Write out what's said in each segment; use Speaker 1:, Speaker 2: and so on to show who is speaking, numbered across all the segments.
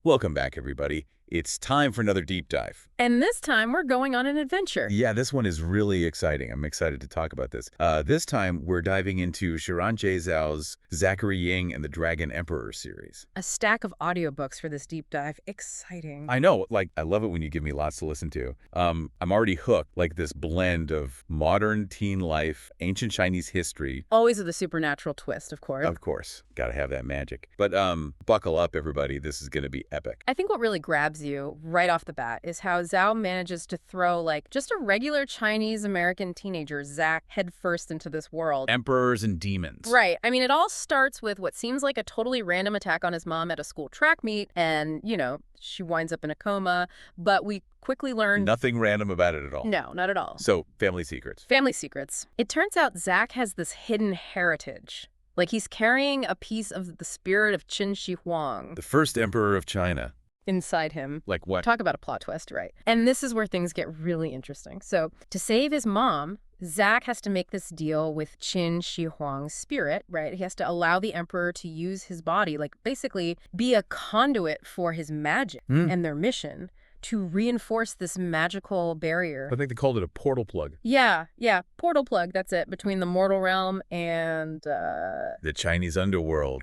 Speaker 1: Welcome back, everybody. It's time for another deep dive.
Speaker 2: And this time, we're going on an adventure.
Speaker 1: Yeah, this one is really exciting. I'm excited to talk about this. This time, we're diving into Xiran Jay Zhao's Zachary Ying and the Dragon Emperor series.
Speaker 2: A stack of audiobooks for this deep dive. Exciting.
Speaker 1: I know, I love it when you give me lots to listen to. I'm already hooked, this blend of modern teen life, ancient Chinese history.
Speaker 2: Always with a supernatural twist, of course.
Speaker 1: Of course. Gotta have that magic. But buckle up, everybody. This is going to be epic.
Speaker 2: I think what really grabs you right off the bat is how Zhao manages to throw, just a regular Chinese-American teenager, Zach, headfirst into this world.
Speaker 1: Emperors and demons.
Speaker 2: Right. I mean, it all starts with what seems like a totally random attack on his mom at a school track meet, and, she winds up in a coma, but we quickly learn...
Speaker 1: Nothing random about it at all.
Speaker 2: No, not at all.
Speaker 1: So, family secrets.
Speaker 2: Family secrets. It turns out Zach has this hidden heritage. He's carrying a piece of the spirit of Qin Shi Huang.
Speaker 1: The first emperor of China.
Speaker 2: Inside him.
Speaker 1: Like what?
Speaker 2: Talk about a plot twist, right? And this is where things get really interesting. So, to save his mom, Zach has to make this deal with Qin Shi Huang's spirit, right? He has to allow the emperor to use his body, basically be a conduit for his magic and their mission to reinforce this magical barrier.
Speaker 1: I think they called it a portal plug.
Speaker 2: Yeah, portal plug, that's it, between the mortal realm and...
Speaker 1: the Chinese underworld.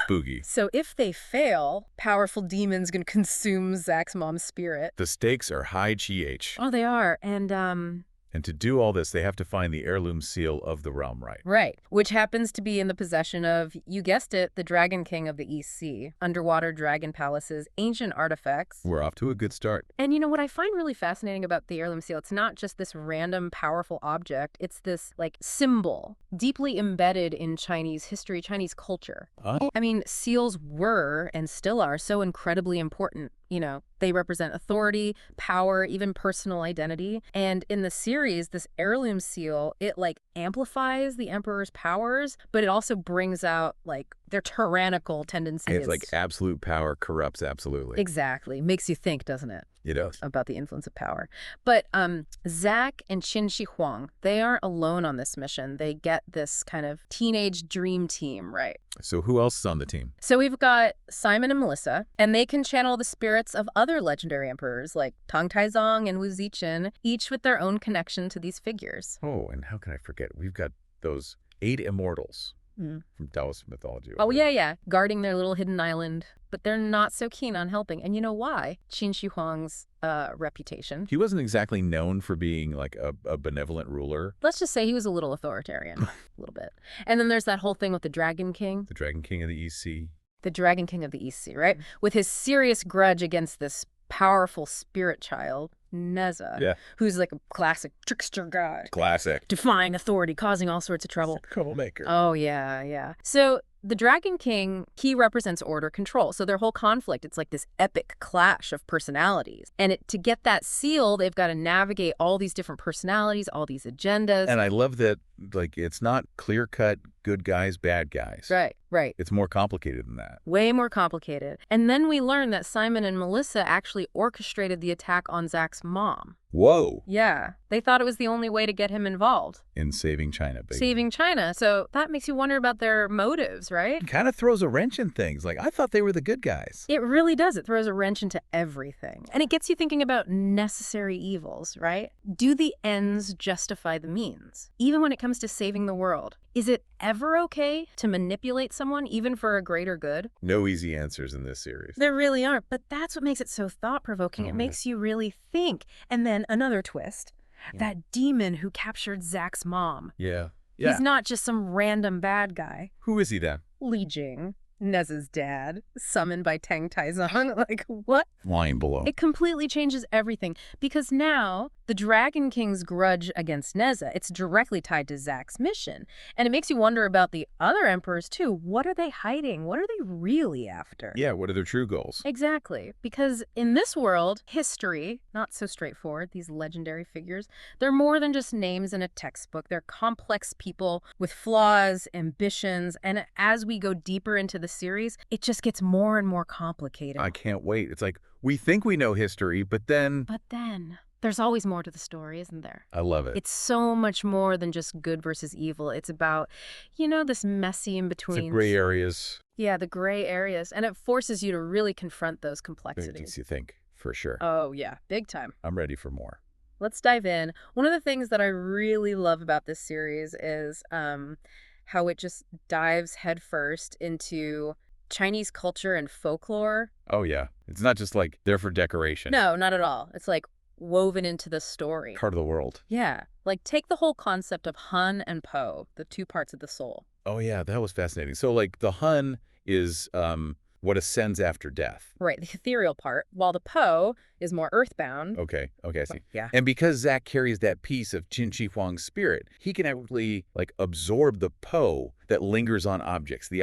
Speaker 1: Spooky.
Speaker 2: So if they fail, powerful demons can consume Zach's mom's spirit.
Speaker 1: The stakes are high GH.
Speaker 2: Oh, they are, and
Speaker 1: to do all this, they have to find the heirloom seal of the realm, right?
Speaker 2: Right, which happens to be in the possession of, you guessed it, the Dragon King of the East Sea, underwater dragon palaces, ancient artifacts.
Speaker 1: We're off to a good start.
Speaker 2: And what I find really fascinating about the heirloom seal, it's not just this random, powerful object. It's this, symbol deeply embedded in Chinese history, Chinese culture. I mean, seals were, and still are, so incredibly important. They represent authority, power, even personal identity. And in the series, this heirloom seal, it amplifies the emperor's powers, but it also brings out their tyrannical tendencies.
Speaker 1: It's absolute power corrupts absolutely.
Speaker 2: Exactly. Makes you think, doesn't it?
Speaker 1: It does.
Speaker 2: About the influence of power. But Zach and Qin Shi Huang, they aren't alone on this mission. They get this kind of teenage dream team, right?
Speaker 1: So who else is on the team?
Speaker 2: So we've got Simon and Melissa, and they can channel the spirits of other legendary emperors like Tang Taizong and Wu Zichen, each with their own connection to these figures.
Speaker 1: Oh, and how can I forget? We've got those 8 immortals from Taoist mythology.
Speaker 2: Oh, yeah. Guarding their little hidden island. But they're not so keen on helping. And you know why? Qin Shi Huang's reputation.
Speaker 1: He wasn't exactly known for being a benevolent ruler.
Speaker 2: Let's just say he was a little authoritarian. A little bit. And then there's that whole thing with the Dragon King.
Speaker 1: The Dragon King of the East Sea.
Speaker 2: The Dragon King of the East Sea, right? With his serious grudge against this powerful spirit child, Neza, who's a classic trickster guy.
Speaker 1: Classic.
Speaker 2: Defying authority, causing all sorts of trouble.
Speaker 1: Troublemaker.
Speaker 2: Oh, yeah. So the Dragon King, he represents order control. So their whole conflict, it's this epic clash of personalities. And to get that seal, they've got to navigate all these different personalities, all these agendas.
Speaker 1: And I love that, it's not clear-cut good guys, bad guys.
Speaker 2: Right.
Speaker 1: It's more complicated than that.
Speaker 2: Way more complicated. And then we learn that Simon and Melissa actually orchestrated the attack on Zach's mom.
Speaker 1: Whoa.
Speaker 2: Yeah. They thought it was the only way to get him involved.
Speaker 1: In saving China, baby.
Speaker 2: Saving China. So that makes you wonder about their motives, right?
Speaker 1: It kind of throws a wrench in things. I thought they were the good guys.
Speaker 2: It really does. It throws a wrench into everything. And it gets you thinking about necessary evils, right? Do the ends justify the means? Even when it comes to saving the world. Is it ever okay to manipulate someone, even for a greater good?
Speaker 1: No easy answers in this series.
Speaker 2: There really aren't. But that's what makes it so thought-provoking. It makes you really think. And then another twist. That demon who captured Zach's mom.
Speaker 1: Yeah.
Speaker 2: He's not just some random bad guy.
Speaker 1: Who is he then?
Speaker 2: Li Jing, Neza's dad, summoned by Tang Taizong. What?
Speaker 1: Lying below.
Speaker 2: It completely changes everything. Because now, the Dragon King's grudge against Neza, it's directly tied to Zach's mission. And it makes you wonder about the other emperors, too. What are they hiding? What are they really after?
Speaker 1: Yeah, what are their true goals?
Speaker 2: Exactly. Because in this world, history, not so straightforward, these legendary figures, they're more than just names in a textbook. They're complex people with flaws, ambitions, and as we go deeper into the series, it just gets more and more complicated.
Speaker 1: I can't wait. It's we think we know history, but then...
Speaker 2: There's always more to the story, isn't there?
Speaker 1: I love it.
Speaker 2: It's so much more than just good versus evil. It's about, this messy in
Speaker 1: It's the
Speaker 2: between.
Speaker 1: gray areas.
Speaker 2: Yeah, the gray areas. And it forces you to really confront those complexities.
Speaker 1: Makes you think, for sure.
Speaker 2: Oh, yeah, big time.
Speaker 1: I'm ready for more.
Speaker 2: Let's dive in. One of the things that I really love about this series is how it just dives headfirst into Chinese culture and folklore.
Speaker 1: Oh, yeah. It's not just like there for decoration.
Speaker 2: No, not at all. It's like woven into the story.
Speaker 1: Part of the world.
Speaker 2: Yeah. Like take the whole concept of Hun and Po, the two parts of the soul.
Speaker 1: Oh, yeah. That was fascinating. So, like, the Hun is what ascends after death.
Speaker 2: Right, the ethereal part, while the Po is more earthbound.
Speaker 1: Okay, I see.
Speaker 2: Yeah.
Speaker 1: And because Zach carries that piece of Qin Shi Huang's spirit, he can actually, like, absorb the Po that lingers on objects, the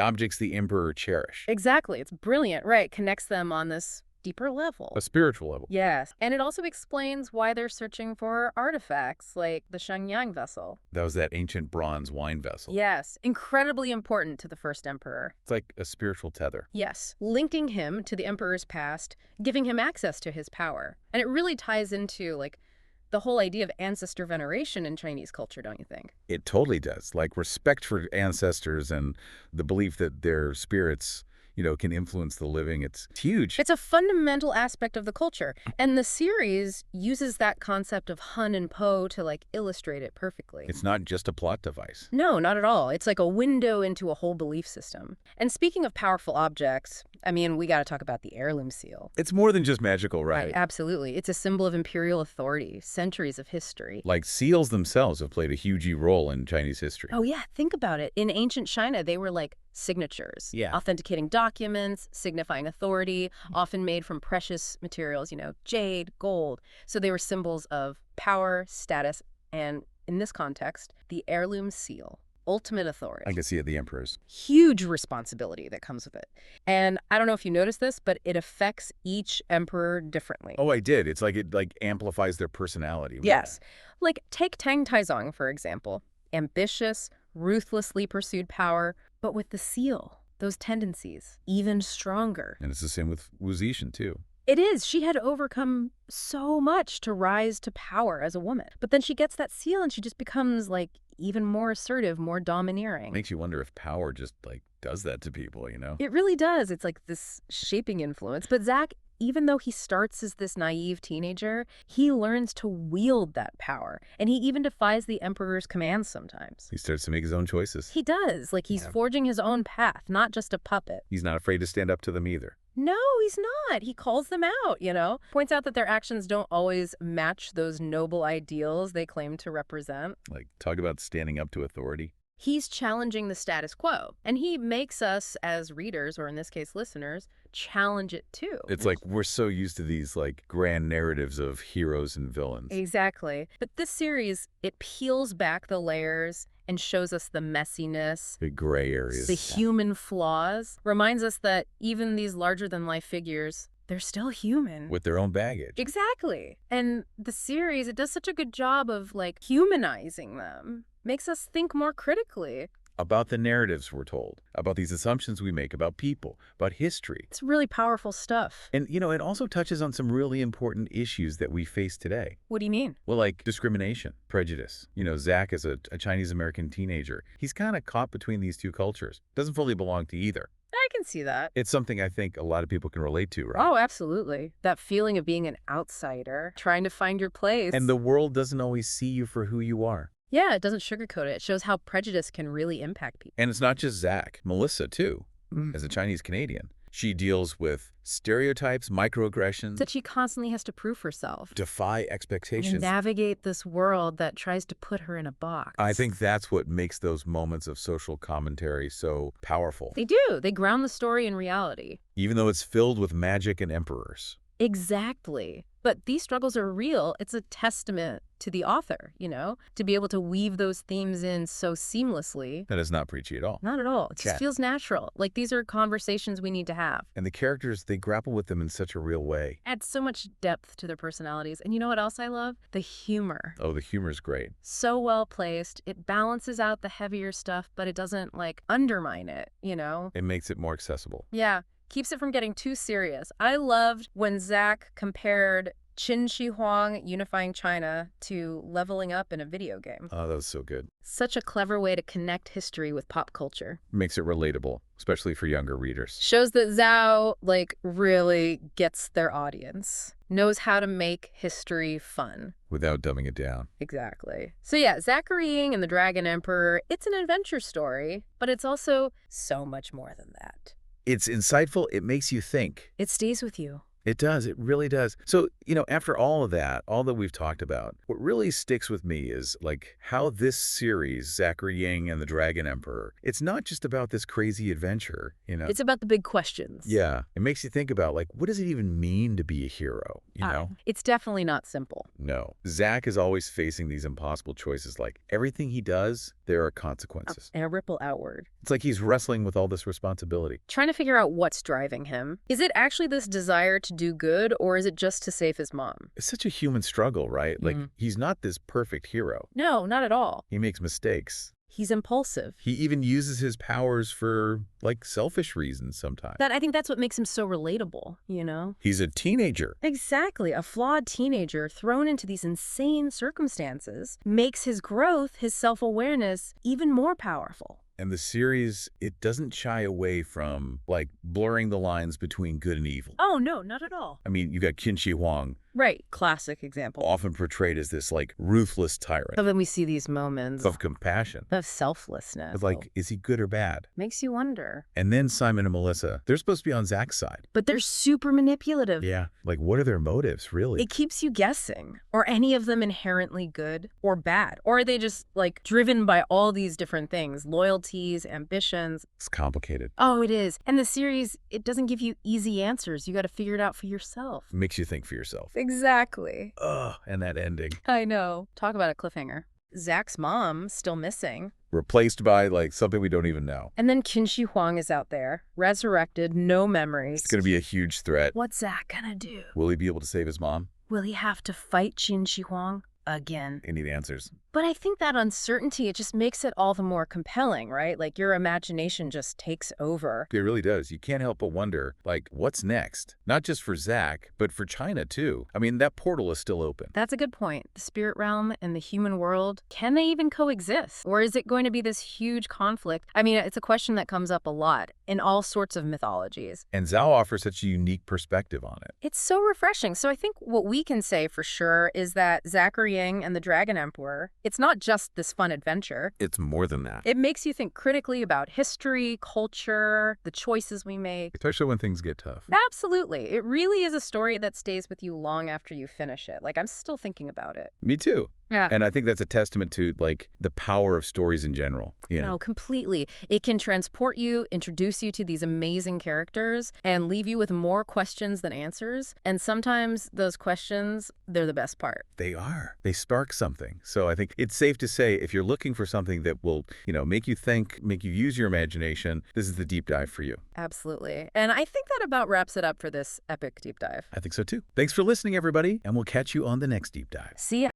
Speaker 1: emperor cherish.
Speaker 2: Exactly. It's brilliant, right? Connects them on this deeper level.
Speaker 1: A spiritual level.
Speaker 2: Yes. And it also explains why they're searching for artifacts like the Shenyang vessel.
Speaker 1: That was that ancient bronze wine vessel.
Speaker 2: Yes. Incredibly important to the first emperor.
Speaker 1: It's like a spiritual tether.
Speaker 2: Yes. Linking him to the emperor's past, giving him access to his power. And it really ties into, like, the whole idea of ancestor veneration in Chinese culture, don't you think?
Speaker 1: It totally does. Like, respect for ancestors and the belief that their spirits, can influence the living. It's huge.
Speaker 2: It's a fundamental aspect of the culture. And the series uses that concept of Hun and Po to, like, illustrate it perfectly.
Speaker 1: It's not just a plot device.
Speaker 2: No, not at all. It's like a window into a whole belief system. And speaking of powerful objects, I mean, we got to talk about the heirloom seal.
Speaker 1: It's more than just magical, right?
Speaker 2: Absolutely. It's a symbol of imperial authority, centuries of history.
Speaker 1: Like, seals themselves have played a huge role in Chinese history.
Speaker 2: Oh, yeah. Think about it. In ancient China, they were like signatures.
Speaker 1: Yeah.
Speaker 2: Authenticating documents, signifying authority, often made from precious materials, jade, gold. So they were symbols of power, status, and in this context, the heirloom seal. Ultimate authority.
Speaker 1: I can see it, the emperors.
Speaker 2: Huge responsibility that comes with it. And I don't know if you noticed this, but it affects each emperor differently.
Speaker 1: Oh, I did. It's like it amplifies their personality.
Speaker 2: Yes. Like take Tang Taizong, for example. Ambitious, ruthlessly pursued power, but with the seal, those tendencies, even stronger.
Speaker 1: And it's the same with Wu Zixin, too.
Speaker 2: It is. She had overcome so much to rise to power as a woman. But then she gets that seal and she just becomes, like, even more assertive, more domineering.
Speaker 1: Makes you wonder if power just, does that to people,
Speaker 2: It really does. It's like this shaping influence. But Zach, even though he starts as this naive teenager, he learns to wield that power. And he even defies the emperor's commands sometimes.
Speaker 1: He starts to make his own choices.
Speaker 2: He does. Like, he's forging his own path, not just a puppet.
Speaker 1: He's not afraid to stand up to them either.
Speaker 2: No, he's not. He calls them out, Points out that their actions don't always match those noble ideals they claim to represent.
Speaker 1: Like, talk about standing up to authority.
Speaker 2: He's challenging the status quo, and he makes us as readers, or in this case listeners, challenge it too.
Speaker 1: It's like we're so used to these, grand narratives of heroes and villains.
Speaker 2: Exactly. But this series, it peels back the layers and shows us the messiness,
Speaker 1: The gray areas.
Speaker 2: the human flaws, reminds us that even these larger-than-life figures, they're still human.
Speaker 1: With their own baggage.
Speaker 2: Exactly. And the series, it does such a good job of, humanizing them. Makes us think more critically.
Speaker 1: About the narratives we're told, about these assumptions we make about people, about history.
Speaker 2: It's really powerful stuff.
Speaker 1: And, it also touches on some really important issues that we face today.
Speaker 2: What do you mean?
Speaker 1: Well, like discrimination, prejudice. Zach is a Chinese-American teenager. He's kind of caught between these two cultures. Doesn't fully belong to either.
Speaker 2: I can see that.
Speaker 1: It's something I think a lot of people can relate to, right?
Speaker 2: Oh, absolutely. That feeling of being an outsider, trying to find your place.
Speaker 1: And the world doesn't always see you for who you are.
Speaker 2: Yeah, it doesn't sugarcoat it. It shows how prejudice can really impact people.
Speaker 1: And it's not just Zach. Melissa, too, as a Chinese Canadian. She deals with stereotypes, microaggressions.
Speaker 2: That she constantly has to prove herself.
Speaker 1: Defy
Speaker 2: And
Speaker 1: expectations.
Speaker 2: navigate this world that tries to put her in a box.
Speaker 1: I think that's what makes those moments of social commentary so powerful.
Speaker 2: They do. They ground the story in reality.
Speaker 1: Even though it's filled with magic and emperors.
Speaker 2: Exactly. But these struggles are real. It's a testament to the author, to be able to weave those themes in so seamlessly.
Speaker 1: That is not preachy at all.
Speaker 2: Not at all. It just
Speaker 1: Chat.
Speaker 2: feels natural. Like these are conversations we need to have.
Speaker 1: And the characters, they grapple with them in such a real way.
Speaker 2: Adds so much depth to their personalities. And you know what else I love? The humor.
Speaker 1: Oh, the humor's great.
Speaker 2: So well placed. It balances out the heavier stuff, but it doesn't, undermine it,
Speaker 1: It makes it more accessible.
Speaker 2: Yeah. Keeps it from getting too serious. I loved when Zach compared Qin Shi Huang unifying China to leveling up in a video game.
Speaker 1: Oh, that was so good.
Speaker 2: Such a clever way to connect history with pop culture.
Speaker 1: Makes it relatable, especially for younger readers.
Speaker 2: Shows that Zhao, really gets their audience. Knows how to make history fun.
Speaker 1: Without dumbing it down.
Speaker 2: Exactly. So yeah, Zachary Ying and the Dragon Emperor, it's an adventure story, but it's also so much more than that.
Speaker 1: It's insightful. It makes you think.
Speaker 2: It stays with you.
Speaker 1: It does. It really does. So, after all of that, all that we've talked about, what really sticks with me is how this series, Zachary Ying and the Dragon Emperor, it's not just about this crazy adventure,
Speaker 2: It's about the big questions.
Speaker 1: Yeah. It makes you think about, what does it even mean to be a hero,
Speaker 2: It's definitely not simple.
Speaker 1: No. Zach is always facing these impossible choices. Everything he does, there are consequences.
Speaker 2: And a ripple outward.
Speaker 1: It's like he's wrestling with all this responsibility.
Speaker 2: Trying to figure out what's driving him. Is it actually this desire to do good, or is it just to save his mom?
Speaker 1: It's such a human struggle, right? He's not this perfect hero.
Speaker 2: No, not at all.
Speaker 1: He makes mistakes.
Speaker 2: He's impulsive.
Speaker 1: He even uses his powers for, selfish reasons sometimes.
Speaker 2: I think that's what makes him so relatable,
Speaker 1: He's a teenager.
Speaker 2: Exactly. A flawed teenager thrown into these insane circumstances makes his growth, his self-awareness, even more powerful.
Speaker 1: And the series, it doesn't shy away from, blurring the lines between good and evil.
Speaker 2: Oh, no, not at all.
Speaker 1: I mean, you got Qin Shi Huang.
Speaker 2: Right. Classic example.
Speaker 1: Often portrayed as this, ruthless tyrant.
Speaker 2: But then we see these moments
Speaker 1: of compassion.
Speaker 2: Of selflessness.
Speaker 1: But, is he good or bad?
Speaker 2: Makes you wonder.
Speaker 1: And then Simon and Melissa, they're supposed to be on Zach's side.
Speaker 2: But they're super manipulative.
Speaker 1: Yeah. What are their motives, really?
Speaker 2: It keeps you guessing. Are any of them inherently good or bad? Or are they just, driven by all these different things? Loyalties, ambitions.
Speaker 1: It's complicated.
Speaker 2: Oh, it is. And the series, it doesn't give you easy answers. You got to figure it out for yourself.
Speaker 1: It makes you think for yourself.
Speaker 2: Exactly.
Speaker 1: Ugh, and that ending.
Speaker 2: I know. Talk about a cliffhanger. Zach's mom still missing.
Speaker 1: Replaced by, something we don't even know.
Speaker 2: And then Qin Shi Huang is out there, resurrected, no memories.
Speaker 1: It's going to be a huge threat.
Speaker 2: What's Zach gonna do?
Speaker 1: Will he be able to save his mom?
Speaker 2: Will he have to fight Qin Shi Huang again?
Speaker 1: They need answers.
Speaker 2: But I think that uncertainty, it just makes it all the more compelling, right? Your imagination just takes over.
Speaker 1: It really does. You can't help but wonder, what's next? Not just for Zach, but for China, too. I mean, that portal is still open.
Speaker 2: That's a good point. The spirit realm and the human world, can they even coexist? Or is it going to be this huge conflict? I mean, it's a question that comes up a lot in all sorts of mythologies.
Speaker 1: And Zhao offers such a unique perspective on it.
Speaker 2: It's so refreshing. So I think what we can say for sure is that Zachary Ying and the Dragon Emperor, it's not just this fun adventure.
Speaker 1: It's more than that.
Speaker 2: It makes you think critically about history, culture, the choices we make.
Speaker 1: Especially when things get tough.
Speaker 2: Absolutely. It really is a story that stays with you long after you finish it. I'm still thinking about it.
Speaker 1: Me too.
Speaker 2: Yeah.
Speaker 1: And I think that's a testament to, the power of stories in general.
Speaker 2: No, completely. It can transport you, introduce you to these amazing characters, and leave you with more questions than answers. And sometimes those questions, they're the best part.
Speaker 1: They are. They spark something. So I think it's safe to say if you're looking for something that will, make you think, make you use your imagination, this is the deep dive for you.
Speaker 2: Absolutely. And I think that about wraps it up for this epic deep dive.
Speaker 1: I think so too. Thanks for listening, everybody, and we'll catch you on the next deep dive.
Speaker 2: See ya.